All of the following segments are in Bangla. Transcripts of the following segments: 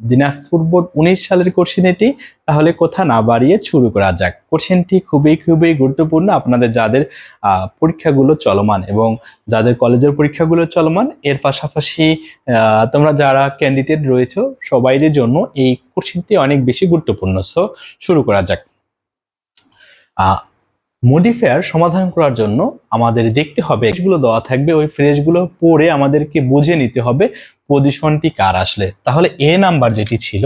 দিনাজপুর বোর্ড 19 সালের কোশ্চেন এটি। তাহলে কথা না বাড়িয়ে শুরু করা যাক। কোশ্চেনটি খুবই গুরুত্বপূর্ণ আপনাদের যাদের পরীক্ষাগুলো চলমান এবং যাদের কলেজের পরীক্ষাগুলো চলমান, এর পাশাপাশি তোমরা যারা ক্যান্ডিডেট রয়েছে সবাইয়ের জন্য এই কোশ্চেনটি অনেক বেশি গুরুত্বপূর্ণ। সো শুরু করা যাক। মডিফায়ার সমাধান করার জন্য আমাদের দেখতে হবে, ফ্রেজগুলো দেওয়া থাকবে, ওই ফ্রেজগুলো পড়ে আমাদেরকে বুঝে নিতে হবে পজিশনটি কার আসলে। তাহলে এ নাম্বার যেটি ছিল,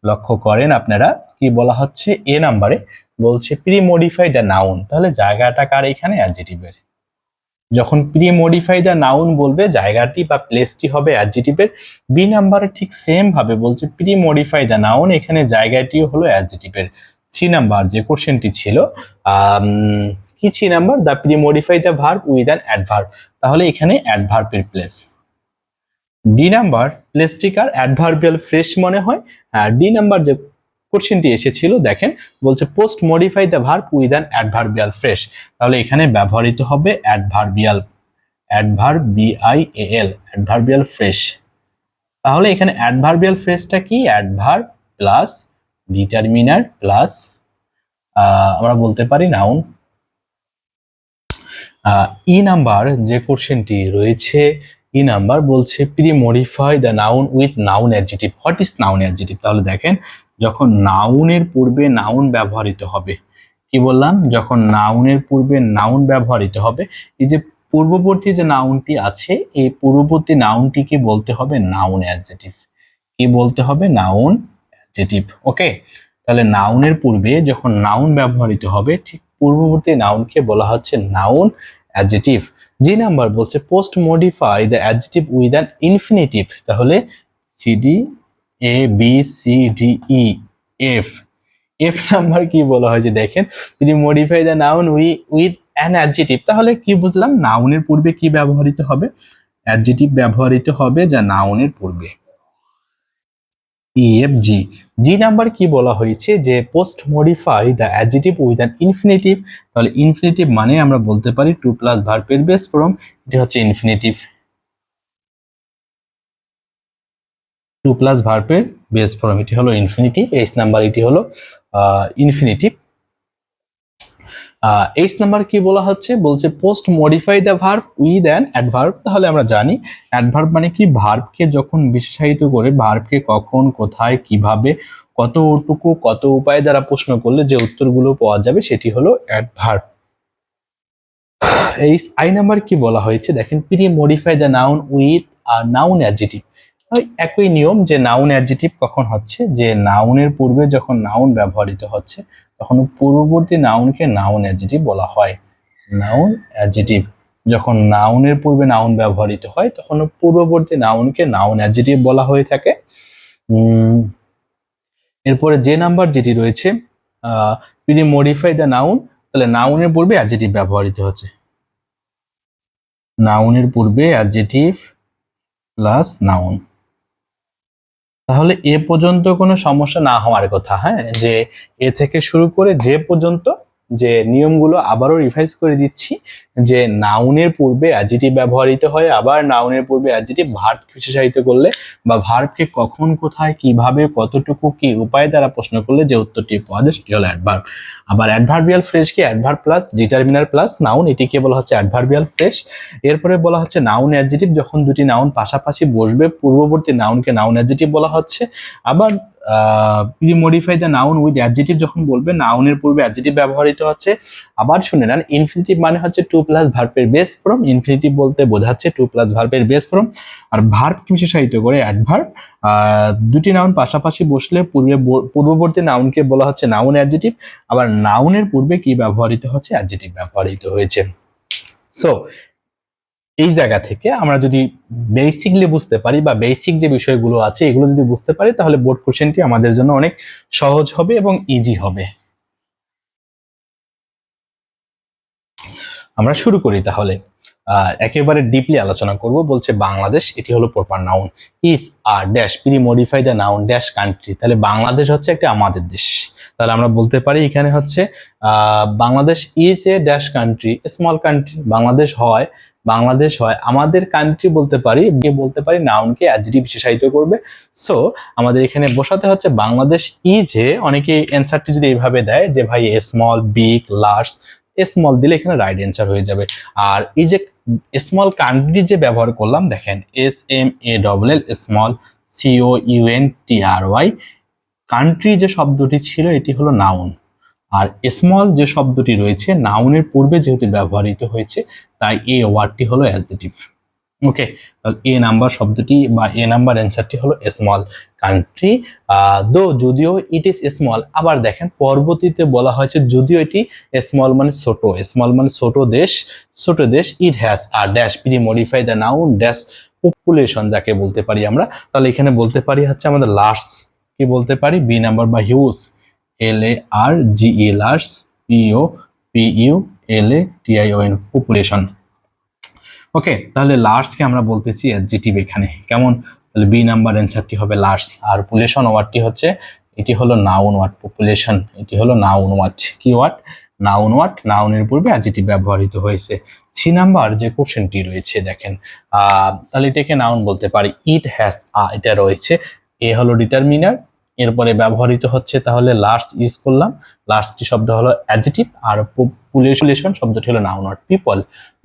লক্ষ্য করেন আপনারা কি বলা হচ্ছে, এ নাম্বারে বলছে প্রি মডিফাই দ্য নাউন। তাহলে জায়গাটা কার? এখানে অ্যাডজেটিভের। যখন প্রি মডিফাই দ্য নাউন বলবে জায়গাটি বা প্লেসটি হবে অ্যাডজেটিভের। বি নাম্বারে ঠিক সেম ভাবে বলছে প্রি মডিফাই দ্য নাউন, এখানে জায়গাটিও হলো অ্যাডজেটিভের। সি নাম্বার যে কোশ্চেনটি ছিল, কি C number? The pre modify the verb with an adverb, তাহলে এখানে অ্যাডভার্বের প্লেস। ডি নাম্বার প্লেসটি কার? অ্যাডভার্বিয়াল ফ্রেশ মনে হয়। ডি নাম্বার যে কোশ্চেনটি এসেছিল দেখেন, বলছে post modify the verb with an adverbial phrase, তাহলে এখানে ব্যবহৃত হবে অ্যাডভার্বিয়াল, অ্যাডভার্বিয়াল, অ্যাডভার্বিয়াল ফ্রেশ। তাহলে এখানে অ্যাডভার্বিয়াল ফ্রেশটা কি? অ্যাডভার্ব প্লাস ডিটারমিনার প্লাস আমরা বলতে পারি নাউন। ই নাম্বার যে কোশ্চেনটি রয়েছে, ই নাম্বার বলছে pre modify the noun with noun adjective. What is noun adjective? তাহলে দেখেন, যখন নাউনের পূর্বে নাউন ব্যবহৃত হবে, কি বললাম? যখন নাউনের পূর্বে নাউন ব্যবহৃত হবে, এই যে পূর্ববর্তী যে নাউনটি আছে, এই পূর্ববর্তী নাউনটিকে বলতে হবে নাউন অ্যাডজেটিভ। কি বলতে হবে? Noun adjective. ওকে, তাহলে নাউনের পূর্বে যখন নাউন ব্যবহৃত হবে, ঠিক পূর্ববর্তী নাউনকে বলা হচ্ছে নাউন অ্যাডজেটিভ। জি নাম্বার বলছে post modify the adjective with an infinitive. তাহলে CD A B C D E F, F number কি বলা হয়েছে দেখেন, যদি modify the noun with an adjective. তাহলে কি বুঝলাম? নাউনের পূর্বে কি ব্যবহৃত হবে? অ্যাডজেটিভ ব্যবহৃত হবে, যা নাউনের পূর্বে। জি, জি নাম্বার কি বলা হয়েছে? যে post modify the adjective with an infinitive. তাহলে ইনফিনিটিভ মানে আমরা বলতে পারি টু প্লাস ভার্বের বেস ফর্ম, এটি হচ্ছে ইনফিনিটিভ। টু প্লাস ভার্বের বেস ফর্ম, এটি হলো ইনফিনিটিভ। এইচ নাম্বার এটি হলো ইনফিনিটিভ। এইচ নাম্বার কি বলা হচ্ছে? বলছে post modify the verb with an adverb. তাহলে আমরা জানি অ্যাডভার্ব মানে কি? ভার্বকে যখন বিশেষায়িত করে, ভার্বকে কখন, কোথায়, কিভাবে, কতটুকু, কত উপায় দ্বারা প্রশ্ন করলে যে উত্তরগুলো পাওয়া যাবে সেটি হলো অ্যাডভার্ব। এই আই নাম্বার কি বলা হয়েছে দেখেন, pre modify the noun with noun adjective. একই নিয়ম, যে নাউন অ্যাডজেটিভ কখন হচ্ছে? যে নাউনের পূর্বে যখন নাউন ব্যবহৃত হচ্ছে, তখন পূর্ববর্তী নাউনকে নাউন অ্যাডজেটিভ বলা হয়। Noun adjective. যখন নাউনের পূর্বে নাউন ব্যবহৃত হয়, তখন পূর্ববর্তী নাউনকে নাউন অ্যাডজেটিভ বলা হয়ে থাকে। এরপরে যে নাম্বার যেটি রয়েছে, প্রি মডিফাই দ্য নাউন, তাহলে নাউনের পূর্বে অ্যাডজেটিভ ব্যবহৃত হচ্ছে, নাউনের পূর্বে অ্যাডজেটিভ প্লাস নাউন। তাহলে এ পর্যন্ত কোনো সমস্যা না হওয়ার কথা। হ্যাঁ, যে এ থেকে শুরু করে যে পর্যন্ত, যে নিয়মগুলো আবারও রিভাইজ করে দিচ্ছি, যে নাউনের পূর্বে অ্যাডজেটিভ ব্যবহৃত হয়, আবার নাউনের পূর্বে অ্যাডজেটিভ ভার্ব বিশেষায়িত করলে, বা ভার্বকে কখন, কোথায়, কিভাবে, কতটুকু, কি উপায় দ্বারা প্রশ্ন করলে যে উত্তরটি পাওয়া যায় সেটি হলো অ্যাডভার্ব। আবার অ্যাডভার্বিয়াল ফ্রেশ কি? Adverb plus determiner plus noun, এটিকে বলা হচ্ছে অ্যাডভার্বিয়াল ফ্রেশ। এরপরে বলা হচ্ছে নাউন অ্যাডজেটিভ, যখন দুটি নাউন পাশাপাশি বসবে, পূর্ববর্তী নাউনকে নাউন অ্যাডজেটিভ বলা হচ্ছে। আবার pre modify the noun with adjective যখন বলবে, নাউনের পূর্বে অ্যাডজেটিভ ব্যবহৃত হচ্ছে। আবার শুনে নেন, ইনফিনিটিভ মানে হচ্ছে টু প্লাস ভার্বের বেস ফর্ম। ইনফিনিটিভ বলতে বোঝাচ্ছে টু প্লাস ভার্বের বেস ফর্ম। আর ভার্বকে বিশেষায়িত করে অ্যাডভার্ব। দুটি নাউন পাশাপাশি বসলে পূর্ববর্তী নাউনকে বলা হচ্ছে নাউন অ্যাডজেটিভ। আবার নাউনের পূর্বে কি ব্যবহৃত হচ্ছে? অ্যাডজেটিভ ব্যবহৃত হয়েছে। সো এই জায়গা থেকে আমরা যদি বেসিকলি বুঝতে পারি, বা বেসিক যে বিষয়গুলো আছে এগুলো যদি বুঝতে পারি, তাহলে বোর্ড কোশ্চেনটি আমাদের জন্য অনেক সহজ হবে এবং ইজি হবে। আমরা শুরু করি তাহলে। একেবারে ডিপলি আলোচনা করব। বলছে বাংলাদেশ, এটি হলো proper noun. Is a dash pre modify the noun dash country. তাহলে বাংলাদেশ হচ্ছে একটা আমাদের দেশ। তাহলে আমরা বলতে পারি এখানে হচ্ছে Bangladesh is a dash country, small country. Bangladesh হয় বাংলাদেশ হয়, আমাদের কান্ট্রি বলতে পারি, নাউনকে অ্যাডজেক্টিভ বিশেষায়িত করবে। সো আমাদের এখানে বসাতে হচ্ছে বাংলাদেশ যে অনেকে অ্যান্সারটি যদি এইভাবে দেয় যে ভাই স্মল, বিগ, লার্জ, স্মল দিলে এখানে রাইট অ্যান্সার হয়ে যাবে। আর এই যে স্মল কান্ট্রি যে ব্যবহার করলাম, দেখেন SMALL স্মল, COUNTRY, কান্ট্রি যে শব্দটি ছিল এটি হলো নাউন। আর স্মল যে শব্দটি রয়েছে নাউনের পূর্বে যেহেতু ব্যবহৃত হয়েছে তাই এই ওয়ার্ডটি হলো অ্যাডজেক্টিভ। ওকে, তাহলে এ নাম্বার শব্দটি বা এ নাম্বার অ্যান্সারটি হলো স্মল কান্ট্রি। যদিও ইট ইজ স্মল, আবার দেখেন পরবর্তীতে বলা হয়েছে যদিও এটি স্মল মানে ছোট, স্মল মানে ছোট দেশ, it has a dash pre modify the noun dash population যাকে বলতে পারি আমরা। তাহলে এখানে বলতে পারি হচ্ছে আমাদের লার্জ, কি বলতে পারি বি নাম্বার বা huge, LARGE large, PUPULATION population. Okay, তাহলে লার্জকে আমরা বলতেছি অ্যাডজেক্টিভ এখানে, কেমন? তাহলে বি নাম্বার অ্যান্সারটি হবে লার্জ। আর পপুলেশন ওয়ার্ডটি হচ্ছে, এটি হলো নাউন ওয়ার্ড, পপুলেশন এটি হলো নাউন ওয়ার্ড। কি ওয়ার্ড? নাউন ওয়ার্ড, নাউনের পূর্বে অ্যাডজেক্টিভ ব্যবহৃত হয়েছে। সি নাম্বার যে কোশ্চেনটি রয়েছে দেখেন, তাহলে এটাকে নাউন বলতে পারি, ইট হ্যাজ এটা রয়েছে, এ হলো ডিটারমিনার, এরপরে ব্যবহৃত হচ্ছে তাহলে লার্জ ইউজ করলাম, লার্জটি শব্দ হলো অ্যাডজেক্টিভ, আর পপুলেশন শব্দটি হলো নাউন ওয়ার্ড, পিপল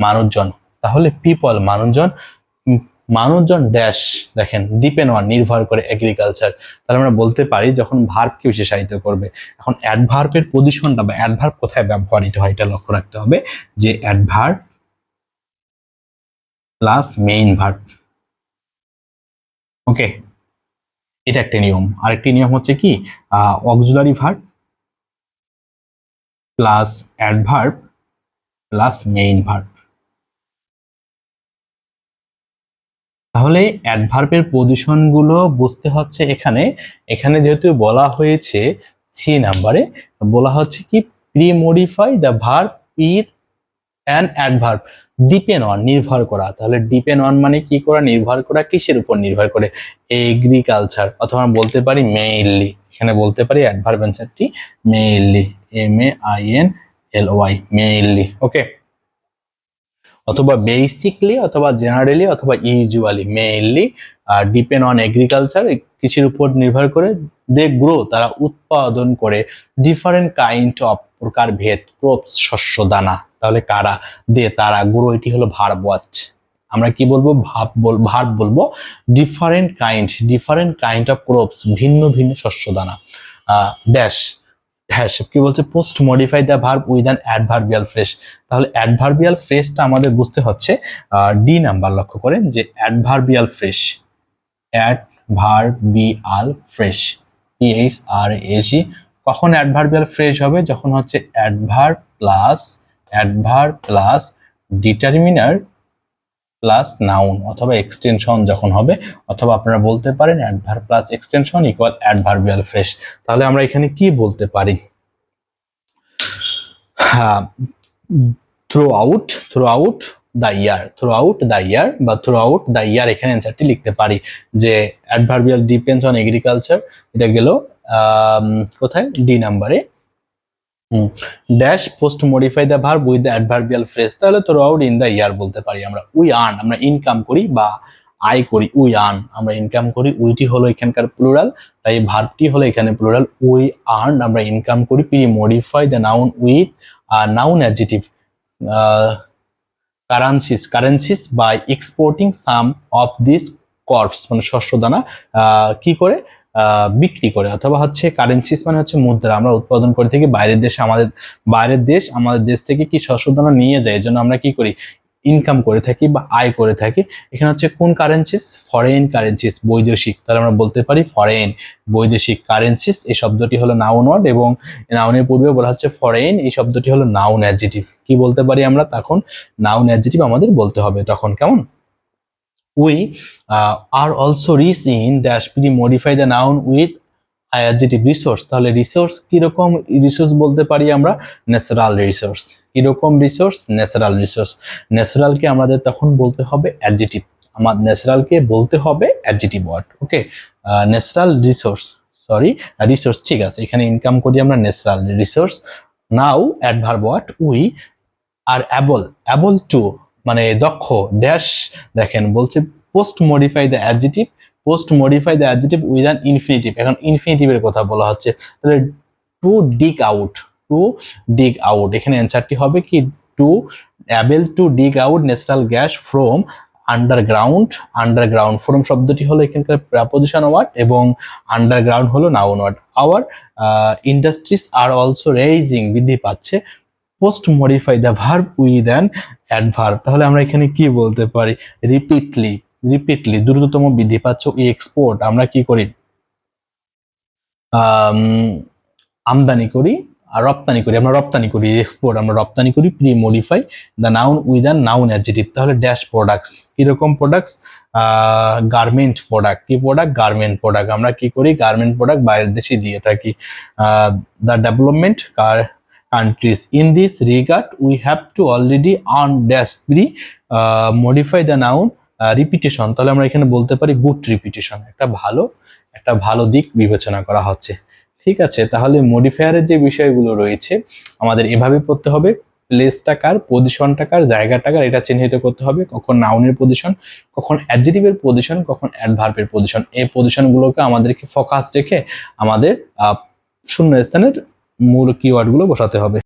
মানুষজন। তাহলে পিপল মানুষজন ড্যাশ, দেখেন ডিপেন্ড অন নির্ভর করে এগ্রিকালচার। তাহলে আমরা বলতে পারি যখন ভার্বকে বিশেষায়িত করবে। এখন অ্যাডভার্বের পজিশনটা বা অ্যাডভার্ব কোথায় ব্যবহৃত হয় এটা লক্ষ্য রাখতে হবে, যে অ্যাডভার্ব প্লাস মেইন ভার্ব। ওকে, এটা একটা নিয়ম। আরেকটি নিয়ম হচ্ছে কি, auxiliary verb plus adverb plus main verb. তাহলে অ্যাডভার্বের পজিশনগুলো বুঝতে হচ্ছে এখানে যেহেতু বলা হয়েছে সি নাম্বারে বলা হচ্ছে কি pre modify the verb with an adverb, depend on নির্ভর করা। তাহলে ডিপেন্ড অন মানে কি করা? নির্ভর করা। কিসের উপর নির্ভর করে? এগ্রিকালচার, অথবা বলতে পারি মেইনলি। এখানে বলতে পারি অ্যাডভার্ব অ্যান্সারটি মেইনলি, MAINLY মেইনলি। ওকে, অথবা বেসিকলি, অথবা জেনারেলি, অথবা usually. Mainly depend on agriculture, কৃষির উপর নির্ভর করে। দে গ্রো, তারা উৎপাদন করে। ডিফারেন্ট কাইন্ড অফ, প্রকার ভেদ, ক্রপস শস্য দানা। তাহলে কারা? দে তারা, গ্রো এটি হলো ভার্ব ওয়াচ। আমরা কি বলবো? ভার্ব বলবো। ডিফারেন্ট কাইন্ড অফ ক্রপস, ভিন্ন ভিন্ন শস্য দানা। ড্যাশ কি বলছে? Post modify the verb with an adverbial phrase. তাহলে অ্যাডভার্বিয়াল ফ্রেজটা আমাদের বুঝতে হচ্ছে ডি নাম্বার, লক্ষ্য করেন যে অ্যাডভার্বিয়াল ফ্রেজ, PHRAG। কখন অ্যাডভার্বিয়াল ফ্রেজ হবে? যখন হচ্ছে adverb plus determiner plus noun অথবা এক্সটেনশন যখন হবে, অথবা আপনারা বলতে পারেন adverb plus extension equal adverbial phrase. তাহলে আমরা এখানে কি বলতে পারি? থ্রু আউট দ্য ইয়ার বা থ্রু আউট দ্য ইয়ার, এখানে অ্যান্সারটি লিখতে পারি যে অ্যাডভার্বিয়াল ডিপেন্ডস অন এগ্রিকালচার। এটা গেল কোথায়? ডি নাম্বারে। Dash post modify the verb with the adverbial phrase. তাহলে throughout in the year বলতে পারি আমরা। উই আর্ন, আমরা ইনকাম করি বা আয় করি। উই আর্ন, আমরা ইনকাম করি। উইটি হলো এখানকার প্লুরাল, তাই ভার্বটি হলো এখানে প্লুরাল। উই আর্ন, আমরা ইনকাম করি। Pre modify the noun with noun adjective currencies by exporting some of this crops, মানে শস্য দানা কি করে? বিক্রি করে। অথবা হচ্ছে কারেন্সিস মানে হচ্ছে মুদ্রা, আমরা উৎপাদন করে থাকি বাইরের দেশে, আমাদের দেশ থেকে কি শস্য দানা নিয়ে যায়, এর জন্য আমরা কি করি? ইনকাম করে থাকি বা আয় করে থাকি। এখানে হচ্ছে কোন কারেন্সিস? ফরেন কারেন্সিস, বৈদেশিক। তাহলে আমরা বলতে পারি ফরেন, বৈদেশিক কারেন্সিস। এই শব্দটি হলো নাউন ওয়ার্ড, এবং নাউনের পূর্বে বলা হচ্ছে ফরেন, এই শব্দটি হলো নাউন অ্যাডজেক্টিভ। কি বলতে পারি আমরা তখন? নাউন অ্যাডজেক্টিভ আমাদের বলতে হবে তখন, কেমন? We are also rich in dash pre modify the noun with adjective resource. তাহলে রিসোর্স কিরকম রিসোর্স বলতে পারি আমরা? Natural resource. কিরকম রিসোর্স? Natural resource. ন্যাচারালকে আমাদের তখন বলতে হবে অ্যাডজেক্টিভ, আমার ন্যাচারালকে বলতে হবে adjective word. Okay, natural resource, ঠিক আছে। এখানে ইনকাম করি আমরা, natural resource. Now adverb word we are able to মানে দক্ষ ড্যাশ, দেখেন বলছে post modify the adjective, post modify the adjective with an infinitive. এখন ইনফিনিটিভের কথা বলা হচ্ছে, তাহলে to dig out, to dig out, এখানে অ্যান্সারটি হবে কি to able to dig out natural gas from underground. Underground from শব্দটি হলো এখানকার প্রেপোজিশন ওয়ার্ড এবং আন্ডারগ্রাউন্ড হলো noun word. Our industries are also raising, বৃদ্ধি পাচ্ছে। Post modify the verb with an adverb, তাহলে আমরা এখানে কি বলতে পারি, রিপিটলি, রিপিটলি দ্রুততম বৃদ্ধি পাচ্ছে। উই এক্সপোর্ট, আমরা কি করি, আমদানি করি আর রপ্তানি করি, আমরা রপ্তানি করি, এক্সপোর্ট আমরা রপ্তানি করি। Pre modify the noun with an noun adjective, তাহলে ড্যাশ প্রোডাক্টস, কিরকম প্রোডাক্টস, গার্মেন্ট প্রোডাক্ট, কি প্রোডাক্ট, গার্মেন্ট প্রোডাক্ট, আমরা কি করি, গার্মেন্ট প্রোডাক্ট বাইরের দেশে দিয়ে থাকি। The development countries in this regard we have to already on dash pre modify the noun repetition, তাহলে আমরা এখানে বলতে পারি গুড রিপিটেশন, একটা ভালো দিক বিবেচনা করা হচ্ছে। ঠিক আছে, তাহলে মডিফায়ারের যে বিষয়গুলো রয়েছে আমাদের এভাবে পড়তে হবে, প্লেসটা কার, পজিশনটা কার, জায়গাটা কার, এটা চিহ্নিত করতে হবে, কখন নাউনের পজিশন, কখন অ্যাডজেটিভের পজিশন, কখন অ্যাডভার্বের পজিশন। এই পজিশনগুলোকে আমাদেরকে ফোকাস রেখে আমাদের শূন্য স্থানের মূল কিওয়ার্ডগুলো বসাতে হবে।